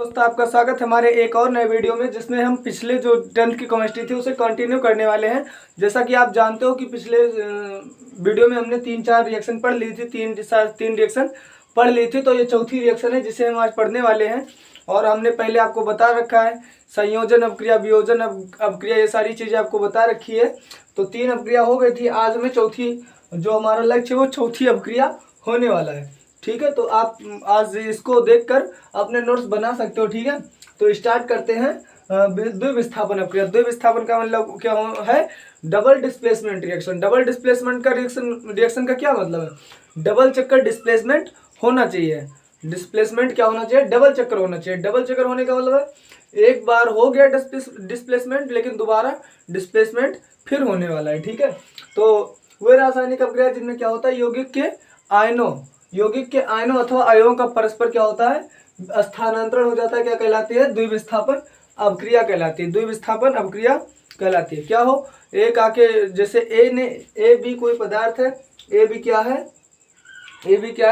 दोस्तों आपका स्वागत है हमारे एक और नए वीडियो में, जिसमें हम पिछले जो 10th की केमिस्ट्री थी उसे कंटिन्यू करने वाले हैं। जैसा कि आप जानते हो कि पिछले वीडियो में हमने 3-4 रिएक्शन पढ़ ली थी, तीन रिएक्शन पढ़ ली थी। तो ये चौथी रिएक्शन है जिसे हम आज पढ़ने वाले हैं। और हमने पहले आपको बता रखा है संयोजन अपक्रिया, वियोजन अपक्रिया, ये सारी चीज़ें आपको बता रखी है। तो 3 अपक्रिया हो गई थी, आज में चौथी जो हमारा लक्ष्य है वो चौथी अपक्रिया होने वाला है। ठीक है, तो आप आज इसको देखकर अपने नोट्स बना सकते हो। ठीक है, तो स्टार्ट करते हैं। द्विविस्थापन अपक्रिया। द्विविस्थापन का मतलब क्या है? Double displacement reaction. Double displacement का रिएक्शन का क्या मतलब है? डबल चक्कर डिस्प्लेसमेंट होना चाहिए। डिस्प्लेसमेंट क्या होना चाहिए? डबल चक्कर होना चाहिए। डबल चक्कर होने का मतलब है एक बार हो गया डिस्प्लेसमेंट, लेकिन दोबारा डिस्प्लेसमेंट फिर होने वाला है। ठीक है, तो वे रासायनिक अपक्रिया जिनमें क्या होता है यौगिक के आयनों अथवा अयनों का परस्पर क्या होता है? स्थानांतरण हो जाता है। क्या कहलाती है? द्विविस्थापन अपक्रिया कहलाती है। द्विविस्थापन अपक्रिया कहलाती है। क्या हो? एक आके जैसे ए बी कोई पदार्थ है। ए बी क्या है?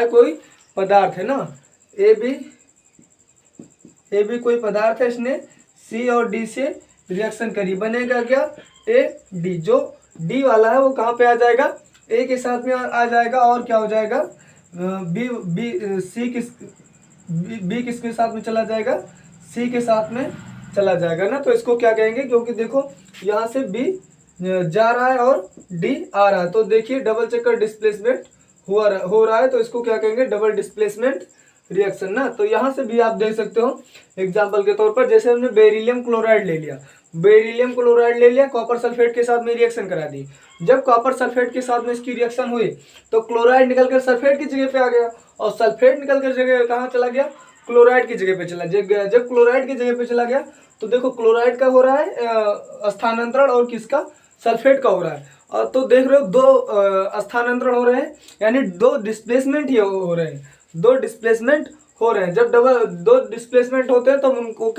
कोई पदार्थ है ना। ए बी कोई पदार्थ है, इसने सी और डी से रिएक्शन करी, बनेगा क्या? A D. जो डी वाला है वो कहाँ पे आ जाएगा? ए के साथ में आ जाएगा। और क्या हो जाएगा? बी किसके साथ में चला जाएगा? सी के साथ में चला जाएगा ना। तो इसको क्या कहेंगे? क्योंकि देखो यहाँ से बी जा रहा है और डी आ रहा है, तो देखिए डबल चक्कर डिस्प्लेसमेंट हो रहा है। तो इसको क्या कहेंगे? डबल डिस्प्लेसमेंट रिएक्शन ना। तो यहाँ से भी आप देख सकते हो एग्जाम्पल के तौर पर, जैसे हमने बेरिलियम क्लोराइड ले लिया, कॉपर सल्फेट के साथ में रिएक्शन करा दी। जब कॉपर सल्फेट के साथ में इसकी रिएक्शन हुई तो क्लोराइड निकलकर सल्फेट की जगह पे आ गया, और सल्फेट निकलकर जगह कहाँ चला गया? क्लोराइड की जगह पे चला। जब क्लोराइड की जगह पे चला गया तो देखो क्लोराइड का हो रहा है स्थानांतरण, और किसका? सल्फेट का हो रहा है। और तो देख रहे हो दो स्थानांतरण हो रहे हैं, यानी दो डिस्प्लेसमेंट ही हो रहे हैं। दो डिस्प्लेसमेंट हो रहे हैं। जब दो डिस्प्लेसमेंट होते हैं तो उनको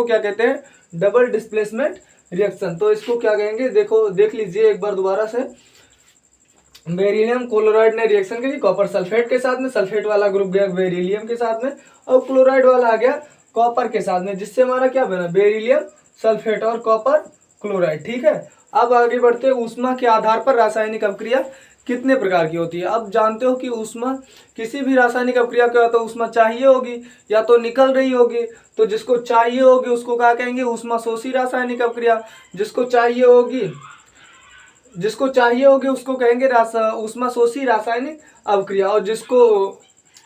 क्या कहते हैं? Double displacement reaction. तो इसको क्या कहेंगे? देखो देख लीजिए एक बार दोबारा से। बेरिलियम क्लोराइड ने रिएक्शन की कॉपर सल्फेट के साथ में, सल्फेट वाला ग्रुप गया बेरिलियम के साथ में, और क्लोराइड वाला आ गया कॉपर के साथ में, जिससे हमारा क्या बना? बेरिलियम सल्फेट और कॉपर क्लोराइड। ठीक है, अब आगे बढ़ते हैं। ऊष्मा के आधार पर रासायनिक अपक्रिया कितने प्रकार की होती है? अब जानते हो कि ऊष्मा, किसी भी रासायनिक अपक्रिया का तो ऊष्मा चाहिए होगी या तो निकल रही होगी। तो जिसको चाहिए होगी उसको क्या कहेंगे? ऊष्मा शोषी रासायनिक अपक्रिया। जिसको चाहिए होगी उसको कहेंगे ऊष्मा शोषी रासायनिक अपक्रिया, और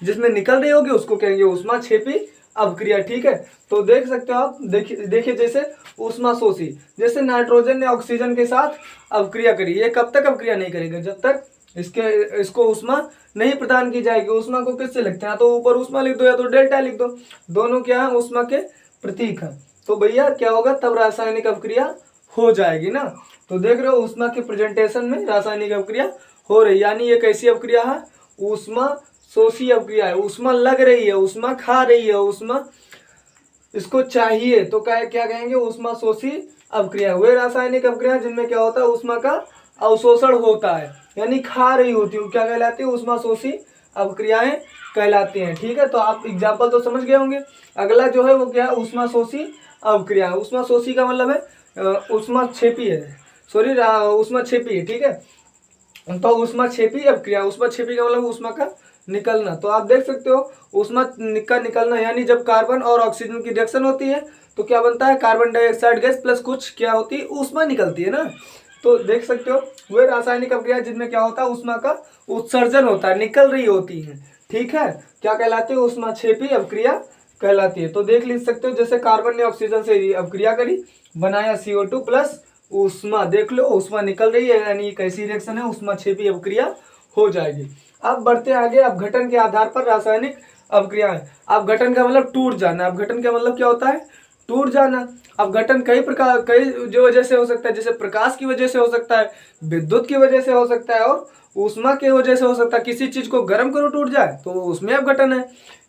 जिसमें निकल रही होगी उसको कहेंगे ऊष्मा क्षेपी अपक्रिया। ठीक है, तो देख सकते हो आप। देखिए जैसे ऊष्मा शोषी, जैसे नाइट्रोजन ने ऑक्सीजन के साथ अपक्रिया करी, ये कब तक अपक्रिया नहीं करेगा? जब तक इसको ऊष्मा नहीं प्रदान की जाएगी। ऊष्मा को किससे लिखते हैं? तो ऊपर ऊष्मा लिख दो या तो डेल्टा लिख दो, दोनों क्या है? ऊष्मा के प्रतीक है। तो भैया क्या होगा? तब रासायनिक अपक्रिया हो जाएगी ना। तो देख रहे हो ऊष्मा के प्रेजेंटेशन में रासायनिक अपक्रिया हो रही, यानी ये कैसी अपक्रिया है? ऊष्मा शोषी अपक्रिया है। ऊष्मा लग रही है, ऊष्मा खा रही है, ऊष्मा इसको चाहिए, तो क्या कहेंगे? ऊष्मा शोषी अपक्रिया। वे रासायनिक अपक्रिया जिनमें क्या होता है? ऊष्मा का अवशोषण होता है, यानी खा रही होती है, क्या कहलाती है? ऊष्मा शोषी अपक्रियाएं कहलाती हैं। ठीक है, तो आप एग्जाम्पल तो समझ गए होंगे। अगला जो है वो क्या है? ऊष्मा शोषी अपक्रिया। ऊष्मा शोषी का मतलब है ऊष्मा क्षेपी है, ऊष्मा क्षेपी है। ठीक है, तो ऊष्मा क्षेपी अपक्रिया। ऊष्मा क्षेपी का मतलब ऊष्मा का निकलना। तो आप देख सकते हो ऊष्मा का निकलना, यानी जब कार्बन और ऑक्सीजन की रिएक्शन होती है तो क्या बनता है? कार्बन डाइऑक्साइड गैस प्लस कुछ क्या होती है? ऊष्मा निकलती है ना। तो देख सकते हो वे रासायनिक अपक्रिया जिनमें क्या होता है? ऊष्मा का उत्सर्जन होता है, निकल रही होती है। ठीक है, क्या कहलाती है? ऊष्मा क्षेपी अपक्रिया कहलाती है। तो देख लिख सकते हो, जैसे कार्बन ने ऑक्सीजन से अपक्रिया करी, बनाया CO2 प्लस ऊष्मा। देख लो ऊष्मा निकल रही है, यानी कैसी रिएक्शन है? ऊष्मा क्षेपी अपक्रिया हो जाएगी। अब बढ़ते आगे। अपघटन के आधार पर रासायनिक अपक्रियाएं। अपघटन का मतलब टूट जाना। अपघटन का मतलब क्या होता है? टूट जाना। अपघटन कई जो वजह से हो सकता है, जैसे प्रकाश की वजह से हो सकता है, विद्युत की वजह से हो सकता है, और ऊष्मा की वजह से हो सकता है। किसी चीज को गर्म करो टूट जाए तो उसमें अपघटन है।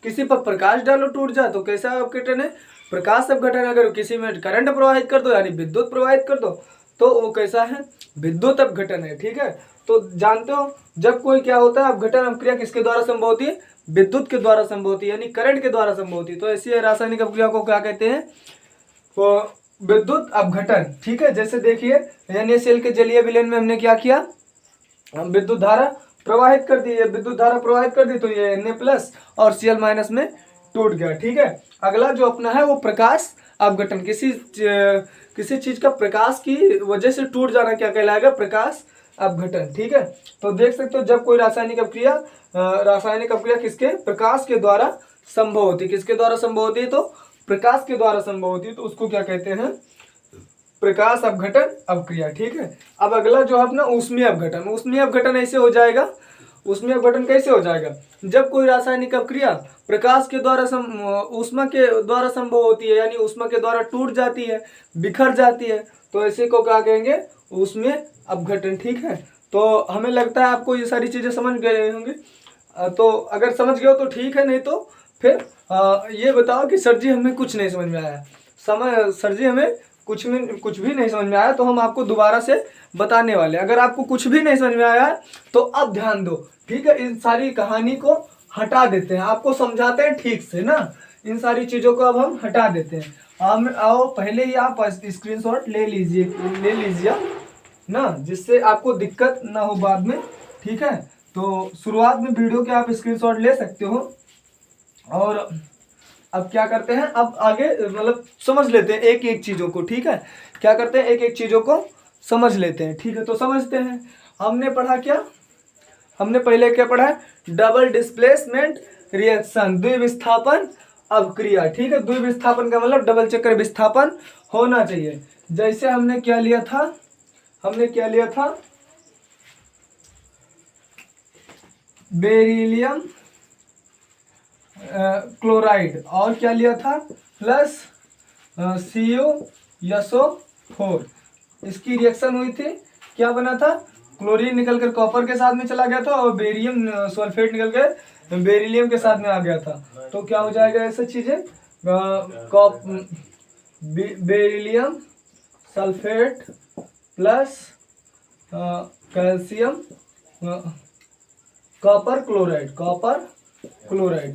किसी पर प्रकाश डालो टूट जाए तो कैसा अपघटन है? प्रकाश अपघटन। अगर किसी में करंट प्रवाहित कर दो यानी विद्युत प्रवाहित कर दो तो वो कैसा है? विद्युत अपघटन है। ठीक है, तो जानते हो जब कोई क्या होता है? अपघटन अपक्रिया किसके द्वारा संभव होती है? विद्युत के द्वारा संभव होती है, यानी करंट के द्वारा संभव होती है। तो ऐसी रासायनिक अपक्रिया को क्या कहते हैं? वो विद्युत अपघटन। ठीक है, जैसे देखिए NaCl के जलीय विलयन में हमने क्या किया, हम विद्युत धारा प्रवाहित कर दी, विद्युत धारा प्रवाहित कर दी तो ये Na+ और Cl- में टूट गया। ठीक है, अगला जो अपना है वो प्रकाश अपघटन। किसी चीज का प्रकाश की वजह से टूट जाना क्या कहलाएगा? प्रकाश अपघटन। ठीक है, तो देख सकते हो जब कोई रासायनिक अपक्रिया किसके? प्रकाश के द्वारा संभव होती है। किसके द्वारा संभव होती है? तो प्रकाश के द्वारा संभव होती है, तो उसको क्या कहते हैं? प्रकाश अपघटन अपक्रिया। ठीक है, अब अगला जो है अपना ऊष्मीय अपघटन। ऊष्मीय अपघटन ऐसे हो जाएगा, ऊष्मीय अपघटन कैसे हो जाएगा? जब कोई रासायनिक अपक्रिया प्रकाश के द्वारा ऊष्मा के द्वारा संभव होती है, यानी ऊष्मा के द्वारा टूट जाती है, बिखर जाती है, तो ऐसे को क्या कहेंगे? ऊष्मीय अपघटन। ठीक है, तो हमें लगता है आपको ये सारी चीजें समझ गए होंगे। तो अगर समझ गए हो तो ठीक है, नहीं तो फिर ये बताओ कि सर जी हमें कुछ नहीं समझ में आया, सर जी हमें कुछ भी नहीं समझ में आया, तो हम आपको दोबारा से बताने वाले। अगर आपको कुछ भी नहीं समझ में आया तो अब ध्यान दो। ठीक है, इन सारी कहानी को हटा देते हैं, आपको समझाते हैं ठीक से ना। इन सारी चीजों को अब हम हटा देते हैं। आओ पहले ही आप स्क्रीनशॉट ले लीजिए ना, जिससे आपको दिक्कत ना हो बाद में। ठीक है, तो शुरुआत में वीडियो के आप स्क्रीनशॉट ले सकते हो। और अब क्या करते हैं, अब आगे मतलब समझ लेते हैं एक एक चीजों को। ठीक है, क्या करते हैं, एक एक चीजों को समझ लेते हैं। ठीक है, तो समझते हैं। हमने पढ़ा क्या? हमने पहले क्या पढ़ा है? डबल डिस्प्लेसमेंट रिएक्शन, द्विविस्थापन अपक्रिया। ठीक है, द्विविस्थापन का मतलब डबल चक्कर विस्थापन होना चाहिए। जैसे हमने क्या लिया था? बेरिलियम क्लोराइड, और क्या लिया था? Plus CuSO4। इसकी रिएक्शन हुई थी, क्या बना था? क्लोरीन निकलकर कॉपर के साथ में चला गया था, और बेरियम सल्फेट निकल के बेरिलियम के साथ में आ गया था। तो क्या हो जाएगा ऐसा चीजें? Beryllium sulphate plus calcium copper chloride.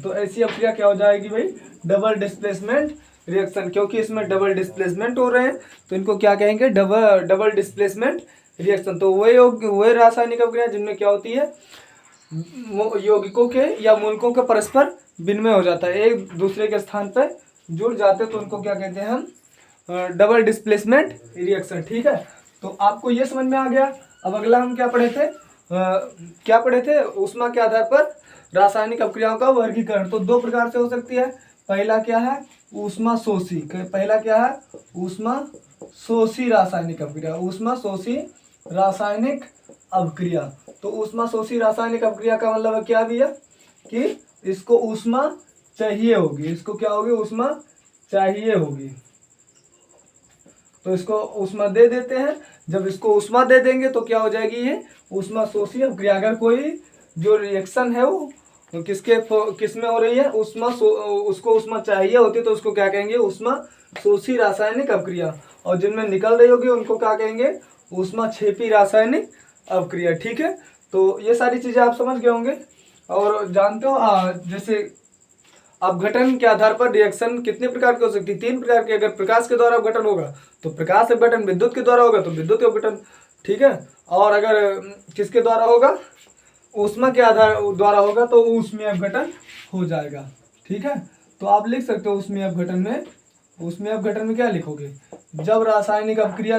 तो ऐसी अपक्रिया क्या हो जाएगी भाई? Double displacement reaction. क्योंकि इसमें डबल डिस्प्लेसमेंट हो रहे हैं तो इनको क्या कहेंगे? Double displacement reaction. तो वही रासायनिक अपक्रिया जिनमें क्या होती है? यौगिकों के या मूलकों का परस्पर विनिमय हो जाता है, एक दूसरे के स्थान पर जुड़ जाते हैं, तो उनको क्या कहते हैं हम? Double displacement reaction. ठीक है, तो आपको ये समझ में आ गया। अब अगला हम क्या पढ़े थे? ऊष्मा के आधार पर रासायनिक अपक्रियाओं का वर्गीकरण। तो दो प्रकार से हो सकती है। पहला क्या है? ऊष्मा शोषी। पहला क्या है? ऊष्मा शोषी रासायनिक अपक्रिया। ऊष्मा शोषी रासायनिक अपक्रिया। तो ऊष्मा शोषी रासायनिक अपक्रिया का मतलब क्या भी है कि इसको ऊष्मा चाहिए होगी। इसको क्या होगी? ऊष्मा चाहिए होगी, तो इसको ऊष्मा दे देते हैं। जब इसको ऊष्मा दे देंगे तो क्या हो जाएगी? ये ऊष्मा शोषी अपक्रिया। अगर कोई जो रिएक्शन है वो किसमें हो रही है? उसको ऊष्मा चाहिए होती है, तो उसको क्या कहेंगे? ऊष्मा शोषी रासायनिक अपक्रिया। और जिनमें निकल रही होगी उनको क्या कहेंगे? ऊष्मा क्षेपी रासायनिक अपक्रिया। ठीक है, तो ये सारी चीजें आप समझ गए होंगे। और जानते हो जैसे अपघटन के आधार पर रिएक्शन कितने प्रकार की हो सकती है? 3 प्रकार की। अगर प्रकाश के द्वारा अपघटन होगा तो प्रकाश अपघटन, विद्युत के द्वारा होगा तो विद्युत अपघटन। ठीक है, और अगर किसके द्वारा होगा? ऊष्मा के आधार द्वारा होगा तो ऊष्मीय अपघटन हो जाएगा। ठीक है, तो आप लिख सकते हो ऊष्मीय अपघटन में क्या लिखोगे? जब रासायनिक अपक्रिया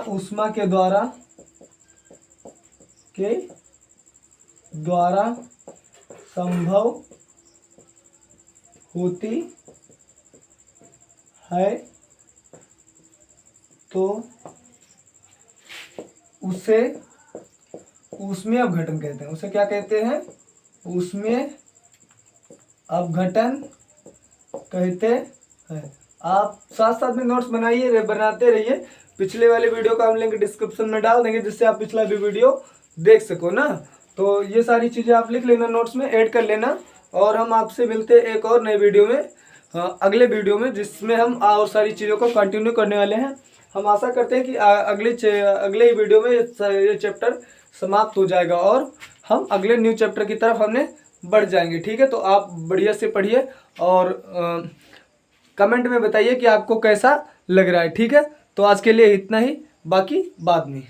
ऊष्मा के द्वारा संभव होती है तो उसे ऊष्मीय अपघटन कहते हैं। उसे क्या कहते हैं? ऊष्मीय अपघटन कहते हैं। आप साथ साथ में नोट्स बनाते रहिए। पिछले वाले वीडियो का हम लिंक डिस्क्रिप्शन में डाल देंगे, जिससे आप पिछला भी वीडियो देख सको ना। तो ये सारी चीजें आप लिख लेना, नोट्स में ऐड कर लेना। और हम आपसे मिलते हैं एक और नए वीडियो में। अगले वीडियो में, जिसमें हम और सारी चीज़ों को कंटिन्यू करने वाले हैं। हम आशा करते हैं कि अगले ही वीडियो में ये चैप्टर समाप्त हो जाएगा और हम अगले न्यू चैप्टर की तरफ हमने बढ़ जाएंगे। ठीक है, तो आप बढ़िया से पढ़िए और कमेंट में बताइए कि आपको कैसा लग रहा है। ठीक है, तो आज के लिए इतना ही, बाकी बाद में।